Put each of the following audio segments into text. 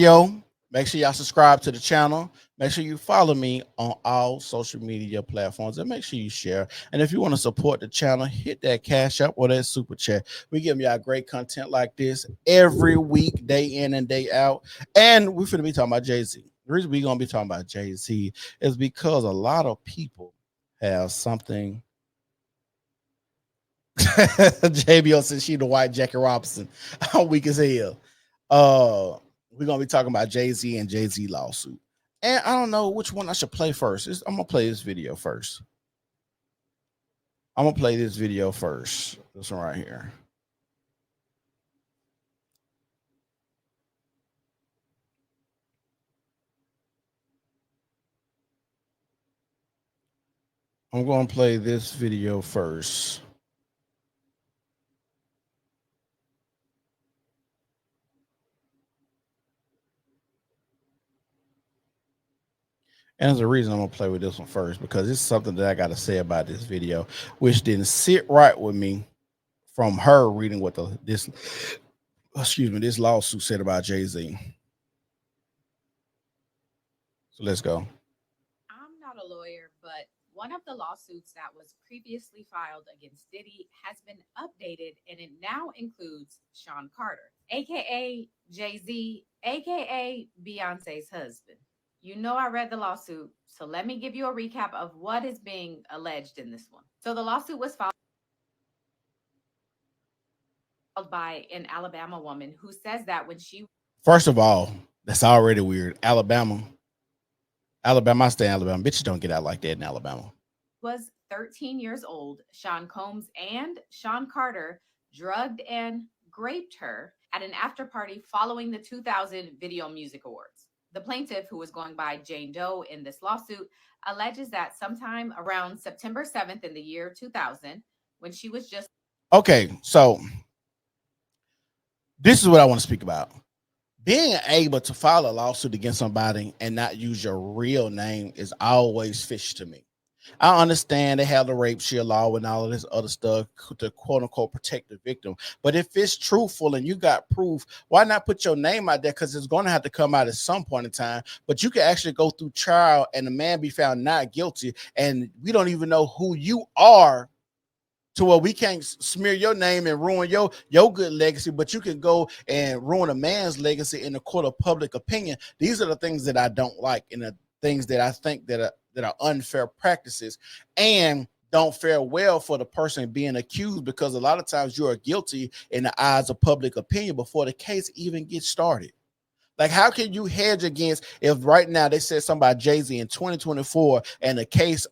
Yo, make sure y'all subscribe to the channel. Make sure you follow me on all social media platforms and make sure you share. And if you want to support the channel, hit that cash up or that super chat. We give y'all great content like this every week, day in and day out. And we're going to be talking about Jay-Z. The reason we're going to be talking about Jay-Z is because a lot of people have something. JBO says she the white Jackie Robinson. I'm weak as hell. We're gonna be talking about Jay-Z and Jay-Z lawsuit. And I don't know which one I should play first. I'm gonna play this video first. I'm gonna play this video first. This one right here. I'm gonna play this video first. And there's a reason I'm gonna play with this one first because it's something that I gotta say about this video, which didn't sit right with me from her reading what this lawsuit said about Jay-Z. So let's go. I'm not a lawyer, but one of the lawsuits that was previously filed against Diddy has been updated and it now includes Sean Carter, aka Jay-Z, aka Beyonce's husband. You know, I read the lawsuit, so let me give you a recap of what is being alleged in this one. So, the lawsuit was filed by an Alabama woman who says that when she First of all, that's already weird. Alabama, I stay in Alabama. Bitches don't get out like that in Alabama. was 13 years old, Sean Combs and Sean Carter drugged and raped her at an after party following the 2000 Video Music Awards. The plaintiff, who was going by Jane Doe in this lawsuit, alleges that sometime around September 7th in the year 2000, when she was just Okay, so this is what I want to speak about. Being able to file a lawsuit against somebody and not use your real name is always fish to me. I understand they have the rape shield law and all of this other stuff to quote unquote protect the victim. But if it's truthful and you got proof, why not put your name out there? Because it's going to have to come out at some point in time. But you can actually go through trial and the man be found not guilty. And we don't even know who you are to where we can't smear your name and ruin your good legacy, but you can go and ruin a man's legacy in the court of public opinion. These are the things that I don't like and the things that I think that are unfair practices and don't fare well for the person being accused, because a lot of times you are guilty in the eyes of public opinion before the case even gets started. Like, how can you hedge against if right now they said something about Jay-Z in 2024 and the case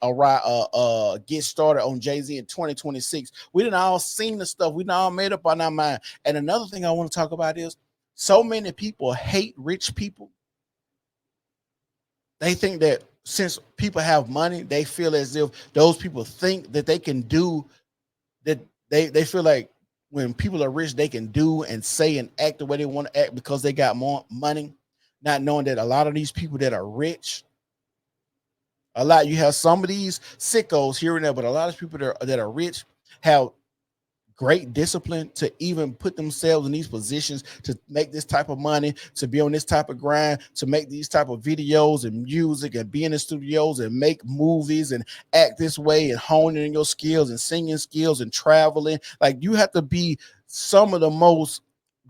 gets started on Jay-Z in 2026? We didn't all seen the stuff. We done all made up on our mind. And another thing I want to talk about is so many people hate rich people. They think that since people have money, they feel as if those people think that they can do that. They feel like when people are rich, they can do and say and act the way they want to act because they got more money, not knowing that a lot of these people that are rich, you have some of these sickos here and there, but a lot of people that are rich have great discipline to even put themselves in these positions to make this type of money, to be on this type of grind, to make these type of videos and music and be in the studios and make movies and act this way and honing your skills and singing skills and traveling. Like, you have to be some of the most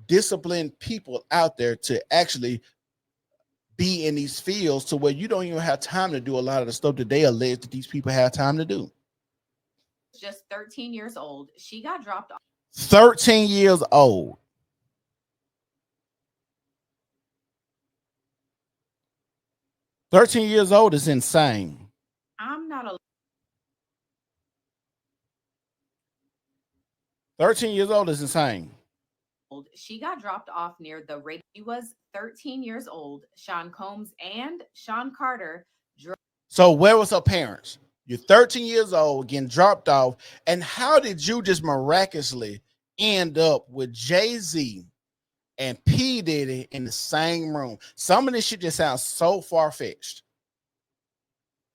disciplined people out there to actually be in these fields to where you don't even have time to do a lot of the stuff that they allege that these people have time to do. just 13 years old, she got dropped off 13 years old. 13 years old is insane. I'm not a 13 years old is insane. She got dropped off near the radio. She was 13 years old. Sean Combs and Sean Carter. So where was her parents? You're 13 years old, getting dropped off. And how did you just miraculously end up with Jay-Z and P. Diddy in the same room? Some of this shit just sounds so far-fetched.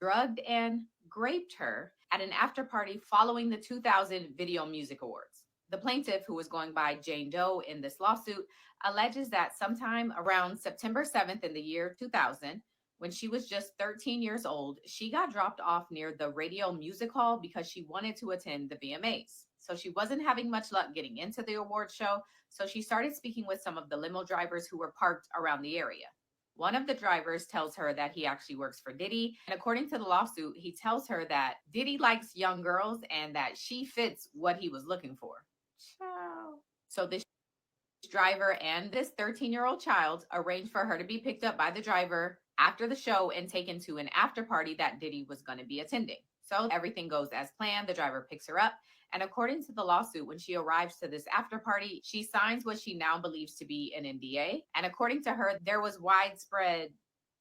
Drugged and raped her at an after party following the 2000 Video Music Awards. The plaintiff, who was going by Jane Doe in this lawsuit, alleges that sometime around September 7th in the year 2000, when she was just 13 years old, she got dropped off near the Radio Music Hall because she wanted to attend the VMAs. So she wasn't having much luck getting into the award show, so she started speaking with some of the limo drivers who were parked around the area. One of the drivers tells her that he actually works for Diddy. And according to the lawsuit, he tells her that Diddy likes young girls and that she fits what he was looking for. Ciao. So this driver and this 13-year-old child arranged for her to be picked up by the driver after the show and taken to an after party that Diddy was going to be attending. So everything goes as planned. The driver picks her up. And according to the lawsuit, when she arrives to this after party, she signs what she now believes to be an NDA. And according to her, there was widespread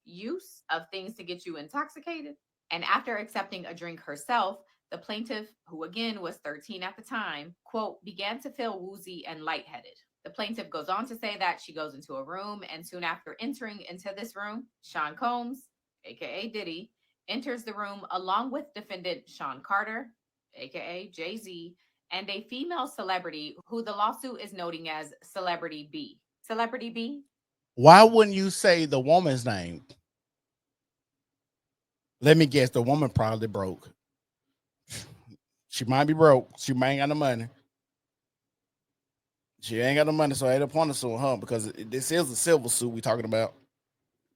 use of things to get you intoxicated. And after accepting a drink herself, the plaintiff, who again was 13 at the time, quote, began to feel woozy and lightheaded. The plaintiff goes on to say that she goes into a room, and soon after entering into this room, Sean Combs, aka Diddy, enters the room along with defendant Sean Carter, aka Jay-Z, and a female celebrity who the lawsuit is noting as Celebrity B. Celebrity B? Why wouldn't you say the woman's name? Let me guess, the woman probably broke. She might be broke. She might ain't got no money. She ain't got no money, so I ain't a point of suing her because this is a civil suit we talking about.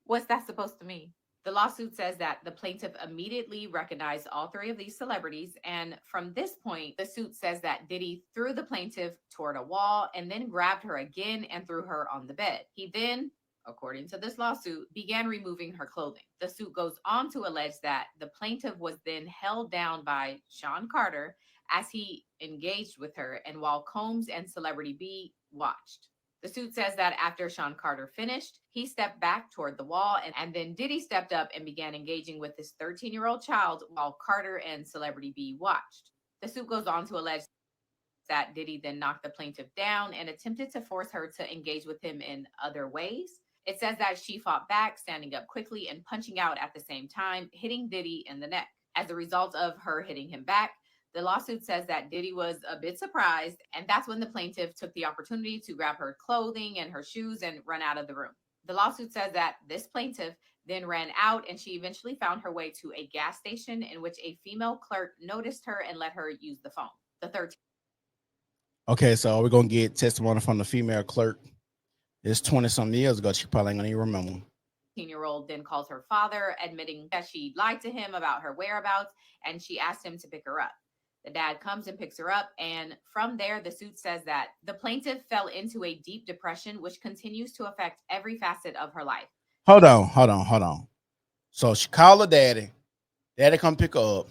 What's that supposed to mean? The lawsuit says that the plaintiff immediately recognized all three of these celebrities. And from this point, the suit says that Diddy threw the plaintiff toward a wall and then grabbed her again and threw her on the bed. He then, according to this lawsuit, began removing her clothing. The suit goes on to allege that the plaintiff was then held down by Sean Carter as he engaged with her and while Combs and Celebrity B watched. The suit says that after Sean Carter finished, he stepped back toward the wall and then Diddy stepped up and began engaging with this 13-year-old child while Carter and Celebrity B watched. The suit goes on to allege that Diddy then knocked the plaintiff down and attempted to force her to engage with him in other ways. It says that she fought back, standing up quickly and punching out at the same time, hitting Diddy in the neck. As a result of her hitting him back, the lawsuit says that Diddy was a bit surprised, and that's when the plaintiff took the opportunity to grab her clothing and her shoes and run out of the room. The lawsuit says that this plaintiff then ran out and she eventually found her way to a gas station in which a female clerk noticed her and let her use the phone. The 13 Okay, so we're gonna get testimony from the female clerk. It's 20 some years ago. She probably ain't gonna even remember. year-old then calls her father, admitting that she lied to him about her whereabouts and she asked him to pick her up. The dad comes and picks her up, and from there, the suit says that the plaintiff fell into a deep depression, which continues to affect every facet of her life. Hold on. So she called her daddy. Daddy come pick her up.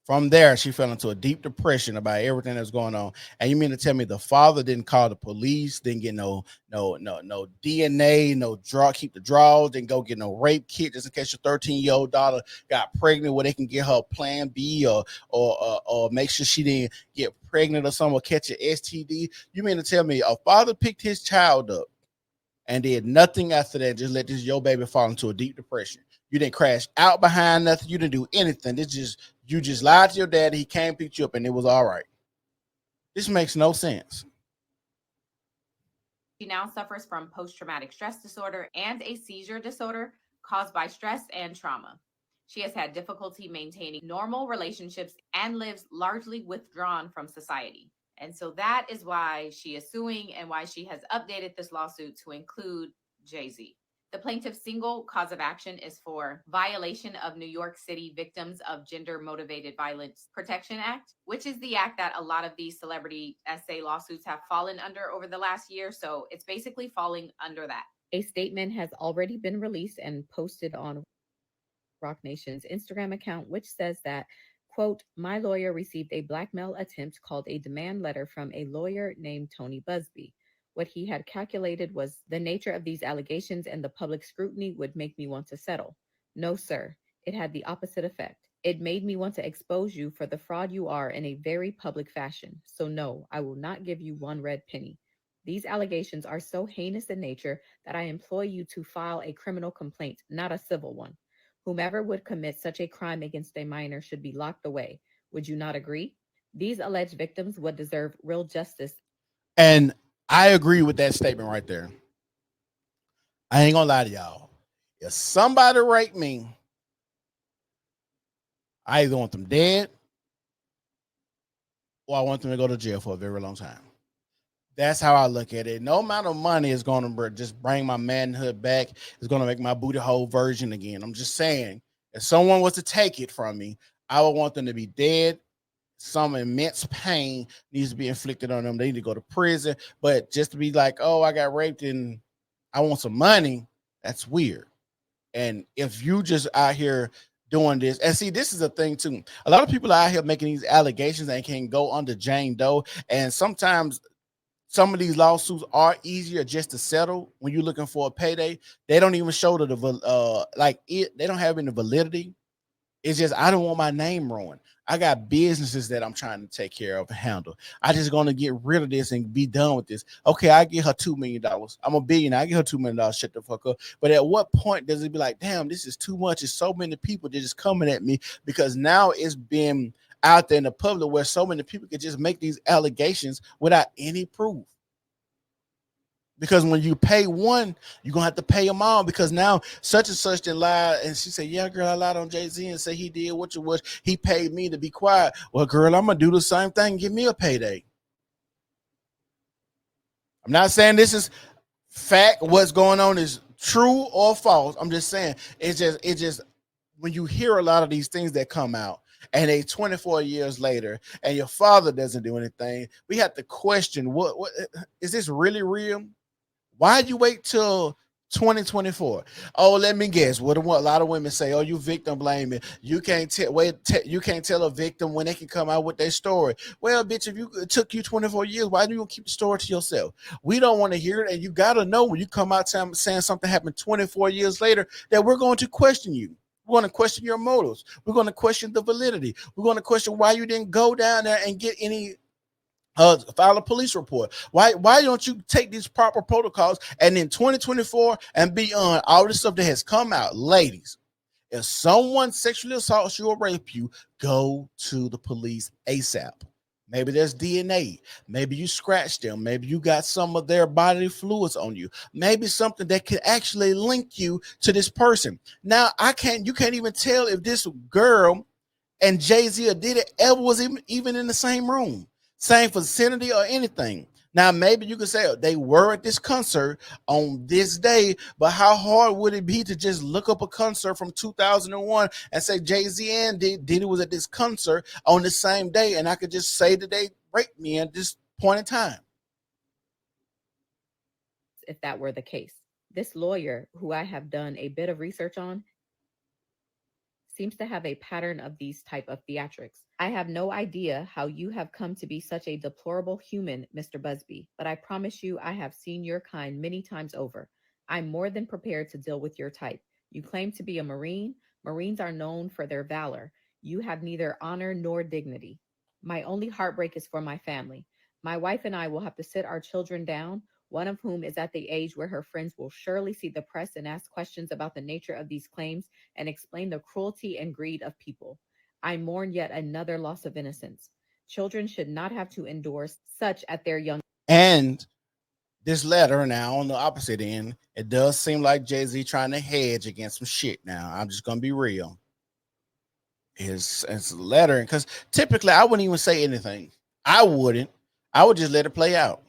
From there, she fell into a deep depression about everything that's going on. And you mean to tell me the father didn't call the police, didn't get no DNA, no draw, keep the draws, didn't go get no rape kit just in case your 13-year-old daughter got pregnant, where they can get her plan B or make sure she didn't get pregnant or something or catch an STD. You mean to tell me a father picked his child up and did nothing after that, just let this your baby fall into a deep depression? You didn't crash out behind nothing. You didn't do anything. It's just you just lied to your daddy. He came pick you up, and it was all right. This makes no sense. She now suffers from post-traumatic stress disorder and a seizure disorder caused by stress and trauma. She has had difficulty maintaining normal relationships and lives largely withdrawn from society. And so that is why she is suing and why she has updated this lawsuit to include Jay-Z. The plaintiff's single cause of action is for violation of New York City Victims of Gender Motivated Violence Protection Act, which is the act that a lot of these celebrity SA lawsuits have fallen under over the last year. So it's basically falling under that. A statement has already been released and posted on Rock Nation's Instagram account, which says that, quote, my lawyer received a blackmail attempt called a demand letter from a lawyer named Tony Busby. What he had calculated was the nature of these allegations and the public scrutiny would make me want to settle. No, sir. It had the opposite effect. It made me want to expose you for the fraud you are in a very public fashion. So no, I will not give you one red penny. These allegations are so heinous in nature that I implore you to file a criminal complaint, not a civil one. Whomever would commit such a crime against a minor should be locked away. Would you not agree? These alleged victims would deserve real justice. And I agree with that statement right there. I ain't gonna lie to y'all. If somebody raped me, I either want them dead or I want them to go to jail for a very long time. That's how I look at it. No amount of money is going to just bring my manhood back. It's going to make my booty hole virgin again. I'm just saying, if someone was to take it from me, I would want them to be dead. Some immense pain needs to be inflicted on them. They need to go to prison. But just to be like, oh, I got raped and I want some money, that's weird. And if you just out here doing this, and see, this is a thing too. A lot of people are out here making these allegations and can go under Jane Doe. And sometimes some of these lawsuits are easier just to settle when you're looking for a payday. They don't even show the like it. They don't have any validity. It's just I don't want my name ruined. I got businesses that I'm trying to take care of and handle. I just gonna get rid of this and be done with this. Okay, I get her $2 million. I'm a billionaire. I get her $2 million. Shut the fuck up. But at what point does it be like, damn, this is too much? It's so many people that just coming at me because now it's been out there in the public where so many people can just make these allegations without any proof. Because when you pay one, you're gonna have to pay them all. Because now such and such did lie, and she said, "Yeah, girl, I lied on Jay-Z and say he did what you was. He paid me to be quiet." Well, girl, I'm gonna do the same thing. Give me a payday. I'm not saying this is fact. What's going on is true or false. I'm just saying it's just when you hear a lot of these things that come out. And they 24 years later, and your father doesn't do anything. We have to question what is this really real? Why'd you wait till 2024? Oh, let me guess. What a lot of women say, oh, you victim blaming. You can't tell you can't tell a victim when they can come out with their story. Well, bitch, if it took you 24 years, why do you keep the story to yourself? We don't want to hear it, and you gotta know when you come out saying something happened 24 years later that we're going to question you. We're going to question your motives. We're going to question the validity. We're going to question why you didn't go down there and get any file a police report. Why don't you take these proper protocols and in 2024 and beyond, all this stuff that has come out, ladies, if someone sexually assaults you or rape you, go to the police ASAP. Maybe there's DNA. Maybe you scratched them. Maybe you got some of their bodily fluids on you. Maybe something that could actually link you to this person. Now, you can't even tell if this girl and Jay-Z or did it ever was even in the same room, same vicinity or anything. Now, maybe you could say they were at this concert on this day, but how hard would it be to just look up a concert from 2001 and say Jay-Z and Diddy was at this concert on the same day, and I could just say that they raped me at this point in time? If that were the case. This lawyer, who I have done a bit of research on, seems to have a pattern of these type of theatrics. I have no idea how you have come to be such a deplorable human, Mr. Busby, but I promise you I have seen your kind many times over. I'm more than prepared to deal with your type. You claim to be a Marine. Marines are known for their valor. You have neither honor nor dignity. My only heartbreak is for my family. My wife and I will have to sit our children down, one of whom is at the age where her friends will surely see the press and ask questions about the nature of these claims and explain the cruelty and greed of people. I mourn yet another loss of innocence. Children should not have to endure such at their young. And this letter now on the opposite end, it does seem like Jay-Z trying to hedge against some shit now. I'm just gonna be real. His letter, because typically I wouldn't even say anything. I wouldn't. I would just let it play out.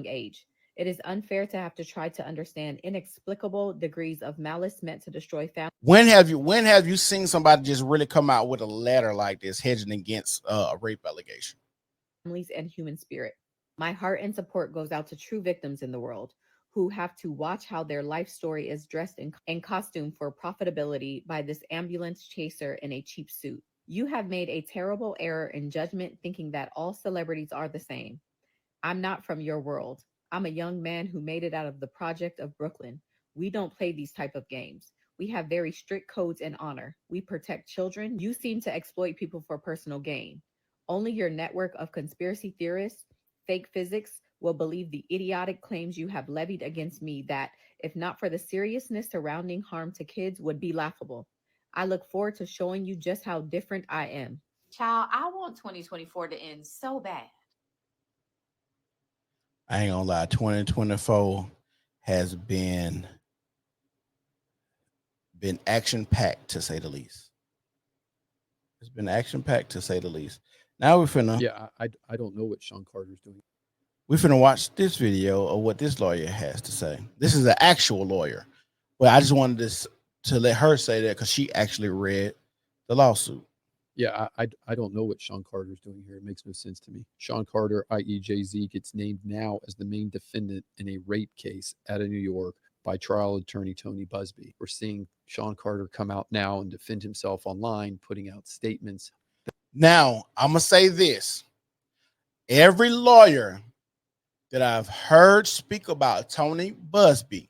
Age. It is unfair to have to try to understand inexplicable degrees of malice meant to destroy When have you seen somebody just really come out with a letter like this hedging against a rape allegation? families and human spirit. My heart and support goes out to true victims in the world who have to watch how their life story is dressed in costume for profitability by this ambulance chaser in a cheap suit. You have made a terrible error in judgment thinking that all celebrities are the same. I'm not from your world. I'm a young man who made it out of the project of Brooklyn. We don't play these type of games. We have very strict codes and honor. We protect children. You seem to exploit people for personal gain. Only your network of conspiracy theorists, fake physics, will believe the idiotic claims you have levied against me that, if not for the seriousness surrounding harm to kids, would be laughable. I look forward to showing you just how different I am. Child, I want 2024 to end so bad. I ain't gonna lie, 2024 has been action packed to say the least. It's been action packed to say the least. Now Yeah, I don't know what Sean Carter's doing. we finna watch this video of what this lawyer has to say. This is an actual lawyer, but I just wanted to let her say that because she actually read the lawsuit. Yeah, I don't know what Sean Carter's doing here. It makes no sense to me. Sean Carter, i.e., Jay-Z, gets named now as the main defendant in a rape case out of New York by trial attorney Tony Busby. We're seeing Sean Carter come out now and defend himself online, putting out statements. Now I'm gonna say this: every lawyer that I've heard speak about Tony Busby,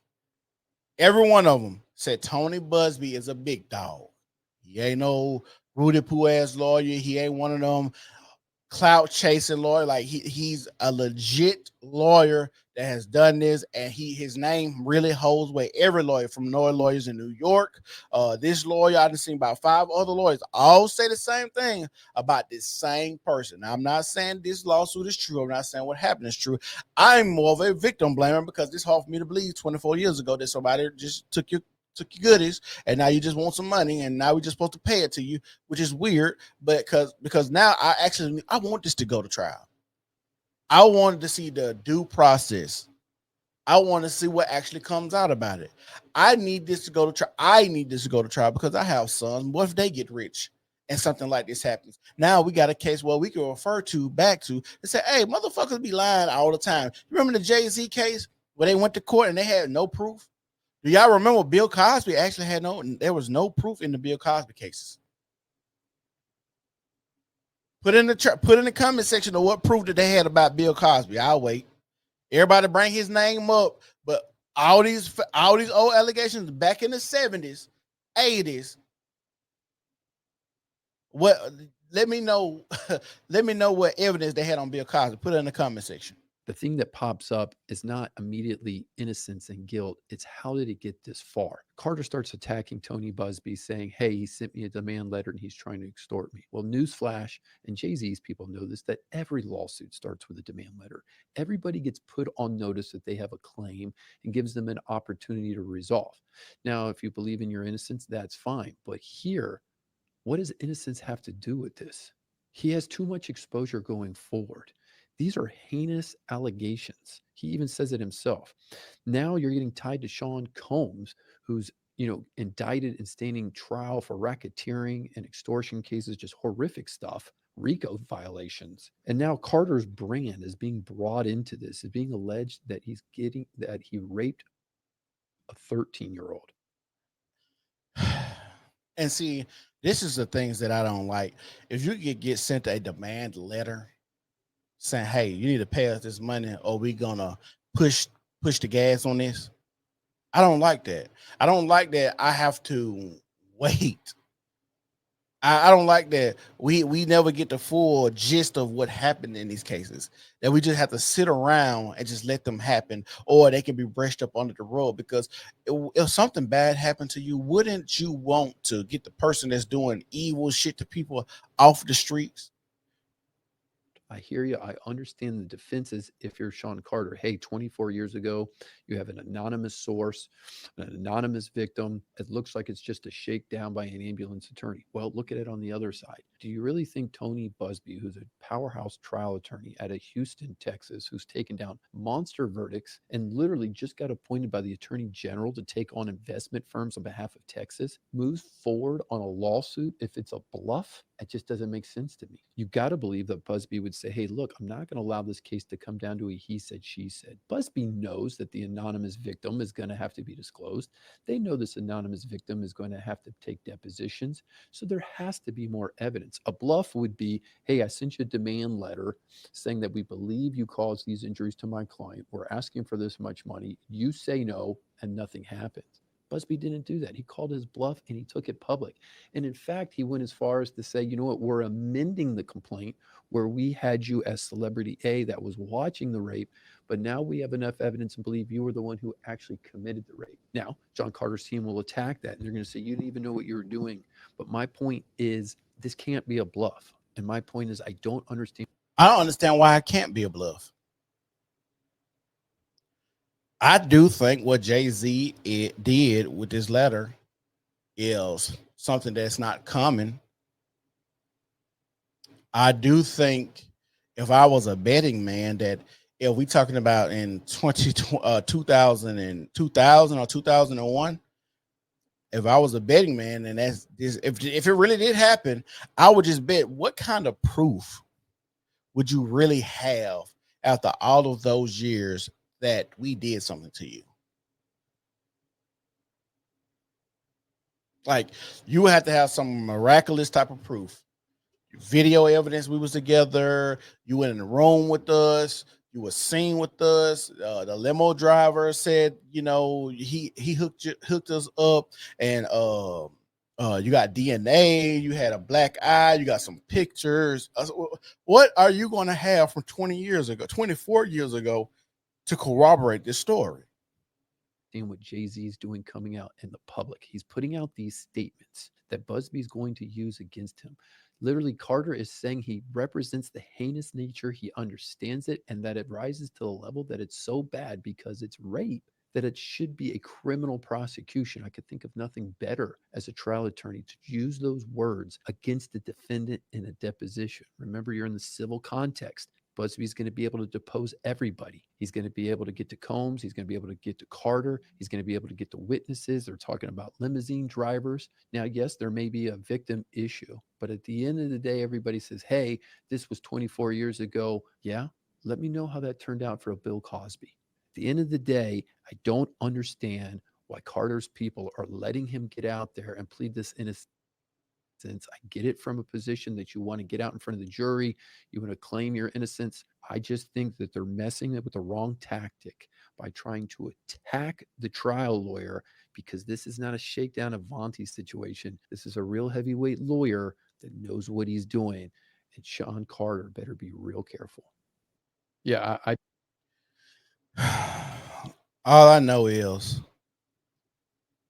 every one of them said Tony Busby is a big dog. He ain't no Rudy Poo ass lawyer. He ain't one of them clout chasing lawyer. Like he's a legit lawyer that has done this, and his name really holds weight. Every lawyer from lawyers in New York, this lawyer I've seen about 5 other lawyers all say the same thing about this same person. Now, I'm not saying this lawsuit is true. I'm not saying what happened is true. I'm more of a victim blamer because it's hard for me to believe 24 years ago that somebody just took your goodies and now you just want some money and now we're just supposed to pay it to you, which is weird. But because now I want this to go to trial. I wanted to see the due process. I want to see what actually comes out about it. I need this to go to trial. I need this to go to trial because I have sons. What if they get rich and something like this happens? Now we got a case where we can refer to back to and say, hey, motherfuckers be lying all the time. You remember the Jay-Z case where they went to court and they had no proof? Do y'all remember Bill Cosby actually had there was no proof in the Bill Cosby cases? Put in the comment section of what proof that they had about Bill Cosby. I'll wait. Everybody bring his name up, but all these old allegations back in the 70s, 80s. What? Let me know. Let me know what evidence they had on Bill Cosby. Put it in the comment section. The thing that pops up is not immediately innocence and guilt. It's how did it get this far? Carter starts attacking Tony Busby, saying, hey, he sent me a demand letter and he's trying to extort me. Well, newsflash, and Jay-Z's people know this, that every lawsuit starts with a demand letter. Everybody gets put on notice that they have a claim and gives them an opportunity to resolve. Now, if you believe in your innocence, that's fine. But here, what does innocence have to do with this? He has too much exposure going forward. These are heinous allegations. He even says it himself. Now you're getting tied to Sean Combs, who's indicted and standing trial for racketeering and extortion cases, just horrific stuff, RICO violations. And now Carter's brand is being brought into this, is being alleged that he raped a 13-year-old. And see, this is the things that I don't like. If you could get sent a demand letter saying, hey, you need to pay us this money or we gonna push the gas on this. I don't like that. I don't like that I have to wait. I don't like that we never get the full gist of what happened in these cases. That we just have to sit around and just let them happen, or they can be brushed up under the rug. Because if something bad happened to you, wouldn't you want to get the person that's doing evil shit to people off the streets? I hear you. I understand the defenses if you're Sean Carter. Hey, 24 years ago, you have an anonymous source, an anonymous victim. It looks like it's just a shakedown by an ambulance attorney. Well, look at it on the other side. Do you really think Tony Busby, who's a powerhouse trial attorney out of Houston, Texas, who's taken down monster verdicts and literally just got appointed by the attorney general to take on investment firms on behalf of Texas, moves forward on a lawsuit if it's a bluff? It just doesn't make sense to me. You got to believe that Busby would say, hey, look, I'm not going to allow this case to come down to a he said, she said. Busby knows that the anonymous victim is going to have to be disclosed. They know this anonymous victim is going to have to take depositions. So there has to be more evidence. A bluff would be, hey, I sent you a demand letter saying that we believe you caused these injuries to my client. We're asking for this much money. You say no, and nothing happens. Busby didn't do that. He called his bluff and he took it public. And in fact, he went as far as to say, you know what, we're amending the complaint where we had you as celebrity A that was watching the rape, but now we have enough evidence and believe you were the one who actually committed the rape. Now, John Carter's team will attack that and they're going to say, you didn't even know what you were doing. But my point is, this can't be a bluff. And my point is, I don't understand. I don't understand why it can't be a bluff. I do think what Jay-Z did with this letter is something that's not common. I do think if I was a betting man that if we talking about in 2000 and 2000 or 2001, if I was a betting man and that's this, if it really did happen, I would just bet what kind of proof would you really have after all of those years that we did something to you? Like you have to have some miraculous type of proof. Video evidence we was together. You went in the room with us. You were seen with us. The limo driver said, he hooked us up, and you got DNA. You had a black eye. You got some pictures. What are you going to have from 20 years ago, 24 years ago, to corroborate this story? Seeing what Jay-Z is doing coming out in the public. He's putting out these statements that Busby's going to use against him. Literally, Carter is saying he represents the heinous nature, he understands it, and that it rises to the level that it's so bad because it's rape that it should be a criminal prosecution. I could think of nothing better as a trial attorney to use those words against the defendant in a deposition. Remember, you're in the civil context. Busby's going to be able to depose everybody. He's going to be able to get to Combs. He's going to be able to get to Carter. He's going to be able to get to witnesses. They're talking about limousine drivers. Now, yes, there may be a victim issue, but at the end of the day, everybody says, hey, this was 24 years ago. Yeah, let me know how that turned out for Bill Cosby. At the end of the day, I don't understand why Carter's people are letting him get out there and plead this innocence. I get it from a position that you want to get out in front of the jury, you want to claim your innocence. I just think that they're messing up with the wrong tactic by trying to attack the trial lawyer, because this is not a shakedown of Vontae's situation. This is a real heavyweight lawyer that knows what he's doing. And Sean Carter better be real careful. Yeah, All I know is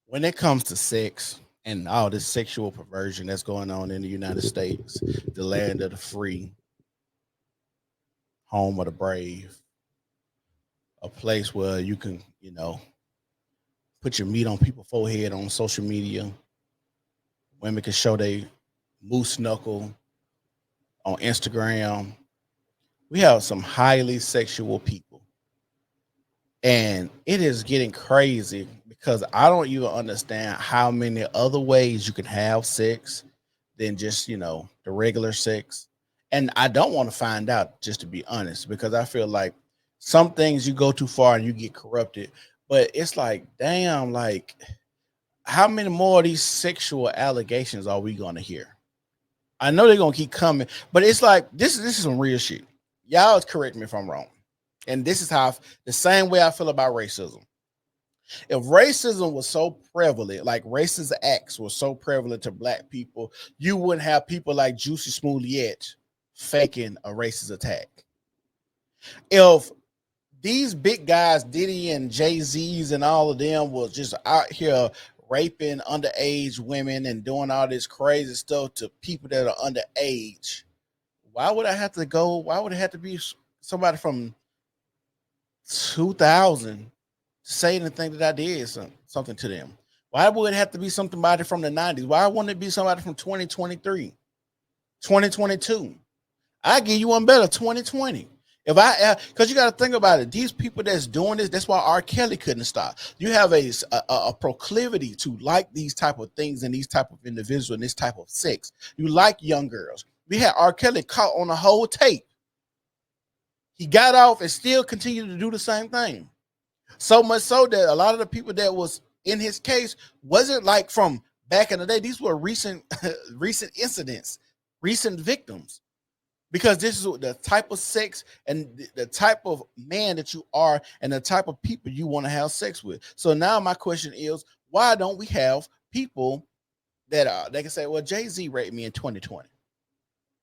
when it comes to sex and all this sexual perversion that's going on in the United States, the land of the free, home of the brave, a place where you can, put your meat on people's forehead on social media. Women can show their moose knuckle on Instagram. We have some highly sexual people. And it is getting crazy because I don't even understand how many other ways you can have sex than just, the regular sex. And I don't want to find out, just to be honest, because I feel like some things you go too far and you get corrupted. But it's like, damn, like, how many more of these sexual allegations are we going to hear? I know they're going to keep coming, but it's like, this is some real shit. Y'all correct me if I'm wrong. And this is how the same way I feel about racism. If racism was so prevalent, like racist acts were so prevalent to black people, you wouldn't have people like Juicy Smollett faking a racist attack. If these big guys, Diddy and Jay-Z's and all of them, was just out here raping underage women and doing all this crazy stuff to people that are underage, why would I have to go? Why would it have to be somebody from 2000 say anything that I did something to them? Why would it have to be somebody from the 90s? Why wouldn't it be somebody from 2023, 2022? I give you one better, 2020. Because you got to think about it, these people that's doing this, that's why R. Kelly couldn't stop. You have a proclivity to like these type of things and these type of individuals and this type of sex. You like young girls. We had R. Kelly caught on the whole tape. He got off and still continued to do the same thing. So much so that a lot of the people that was in his case wasn't like from back in the day. These were recent incidents, recent victims. Because this is the type of sex and the type of man that you are and the type of people you want to have sex with. So now my question is, why don't we have people that they can say, well, Jay-Z raped me in 2020.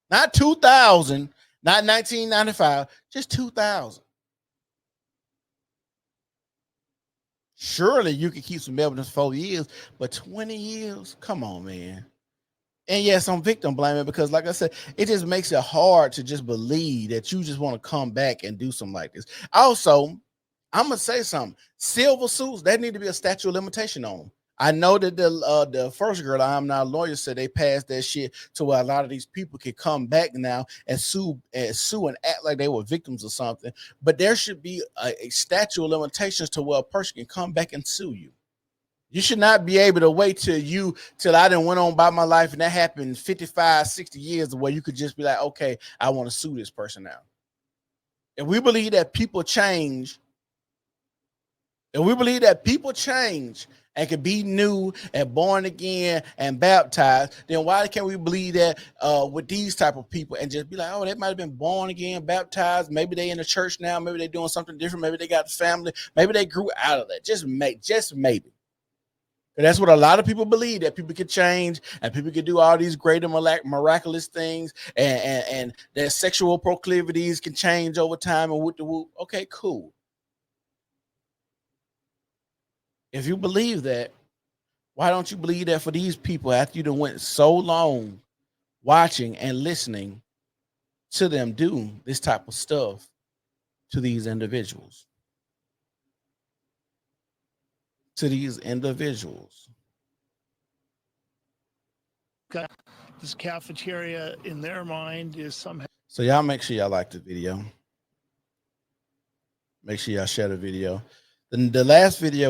Not 2000, not 1995, just 2000. Surely you can keep some evidence 4 years, but 20 years? Come on, man. And yes, I'm victim blaming because, like I said, it just makes it hard to just believe that you just want to come back and do something like this. Also, I'm gonna say something. Silver suits, there need to be a statute of limitation on them. I know that the first girl, I'm not a lawyer, said they passed that shit to where a lot of these people can come back now and sue and act like they were victims of something. But there should be a statute of limitations to where a person can come back and sue you. You should not be able to wait till I done went on by my life and that happened 55, 60 years where you could just be like, okay, I want to sue this person now. If we believe that people change, and can be new and born again and baptized, then why can't we believe that with these type of people and just be like, oh, they might have been born again, baptized, maybe they in the church now, maybe they doing something different, maybe they got family, maybe they grew out of that. Just maybe. And that's what a lot of people believe, that people can change and people can do all these great and miraculous things, and their sexual proclivities can change over time and whoop. Okay, cool. If you believe that, why don't you believe that for these people after you done went so long watching and listening to them do this type of stuff to these individuals? This cafeteria in their mind is somehow. So y'all make sure y'all like the video. Make sure y'all share the video. The last video